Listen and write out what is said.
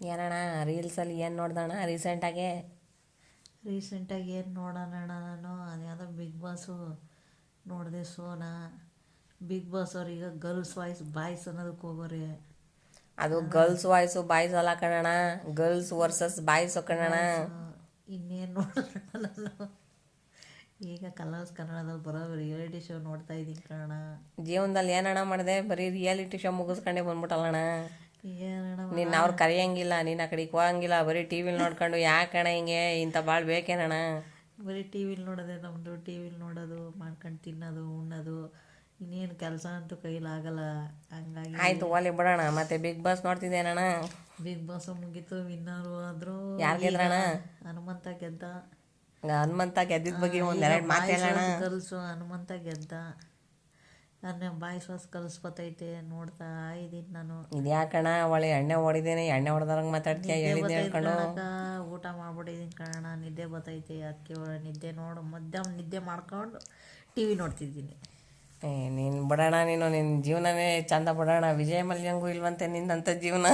ಏನಣ್ಣ ರೀಲ್ಸಲ್ಲಿ ಏನು ನೋಡ್ದಣ್ಣ ರೀಸೆಂಟಾಗೆ? ರೀಸೆಂಟಾಗಿ ಏನು ನೋಡೋಣ ನಾನು ಅದ್ಯಾವುದೋ ಬಿಗ್ ಬಾಸು ನೋಡಿದೆ ಸೋನಾ. ಬಿಗ್ ಬಾಸ್ ಅವ್ರೀಗ ಗರ್ಲ್ಸ್ ವಾಯ್ಸ್ ಬಾಯ್ಸ್ ಅನ್ನೋದಕ್ಕೆ ಹೋಗೋರೆ. ಅದು ಗರ್ಲ್ಸ್ ವಾಯ್ಸು ಬಾಯ್ಸ್ ಅಲ್ಲ ಕಣಣ್ಣ, ಗರ್ಲ್ಸ್ ವರ್ಸಸ್ ಬಾಯ್ಸು ಕಣಣ್ಣ. ಇನ್ನೇನು ನೋಡೋಣ ನಾನು ಈಗ ಕಲರ್ಸ್ ಕನ್ನಡದಲ್ಲಿ ಬರೋ ರಿಯಾಲಿಟಿ ಶೋ ನೋಡ್ತಾ ಇದ್ದೀನಿ ಕಣ. ಜೀವನದಲ್ಲಿ ಏನಣ್ಣ ಮಾಡಿದೆ? ಬರೀ ರಿಯಾಲಿಟಿ ಶೋ ಮುಗಿಸ್ಕೊಂಡೆ ಬಂದ್ಬಿಟ್ಟಲ್ಲಣ್ಣ. ಏನಣ್ಣ ನೀನು ಅವ್ರು ಕರೆಯಂಗಿಲ್ಲ, ನೀನು ಆ ಕಡೆಗೆ ಹೋಗಂಗಿಲ್ಲ, ಬರೀ ಟಿ ವಿಲಿ ನೋಡ್ಕೊಂಡು ಯಾಕಣ್ಣ ಹಿಂಗೆ ಇಂಥ ಭಾಳ ಬೇಕೇನಣ್ಣ? ಬರೀ ಟಿ ವಿಲಿ ನೋಡೋದೆ ನಮ್ಮದು. ಟಿ ವಿಲಿ ನೋಡೋದು, ಮಾಡ್ಕೊಂಡು ತಿನ್ನೋದು, ಉಣ್ಣೋದು, ಇನ್ನೇನು ಕೆಲಸ ಅಂತೂ ಕೈಲಾಗಲ್ಲ. ಹಂಗಾಗಿ ಆಯಿತು ಓಲಿ ಬಿಡೋಣ. ಮತ್ತೆ ಬಿಗ್ ಬಾಸ್ ನೋಡ್ತಿದ್ದೇನಣ್ಣ? ಬಿಗ್ ಬಾಸ್ ಮುಗೀತು, ವಿನ್ನರು ಆದರೂ. ಯಾರು ಗೆದ್ರಣ್ಣ? ಹನುಮಂತ ಗೆದ್ದ. ಹನುಮಂತ ಗೆದ್ದಿದ್ದ ಬಗ್ಗೆ ಒಂದೆರಡು ಮಾತೇಳಣ್ಣ. ಕಲಿಸು ಹನುಮಂತ ಗೆದ್ದ. ನನ್ನ ಬಾಯ್ಸ್ ವಾಸ್ ಕಲಿಸ್ಕೊತೈತೆ, ನೋಡ್ತಾ ಇದ್ದೀನಿ ನಾನು. ಇದ್ಯಾಕಣ್ಣ ಒಳ್ಳೆ ಎಣ್ಣೆ ಹೊಡಿದೇನೆ, ಎಣ್ಣೆ ಹೊಡೆದಂಗೆ ಮಾತಾಡ್ತೀಯ, ಹೇಳಿದ್ದೆ ಹೇಳ್ಕೊಂಡು. ಊಟ ಮಾಡ್ಬಿಟ್ಟಿದ್ದೀನಿ ಕಣ, ನಿದ್ದೆ ಬರ್ತೈತೆ. ಅದಕ್ಕೆ ನಿದ್ದೆ ನೋಡು, ಮಧ್ಯಾಹ್ನ ನಿದ್ದೆ ಮಾಡ್ಕೊಂಡು ಟಿ ವಿ ನೋಡ್ತಿದ್ದೀನಿ. ನೀನು ಬಿಡೋಣ, ನೀನು ನಿನ್ನ ಜೀವನನೇ ಚಂದ ಬಿಡೋಣ. ವಿಜಯ ಮಲ್ಯಂಗೂ ಇಲ್ವಂತೆ ನಿನ್ನಂಥ ಜೀವನ.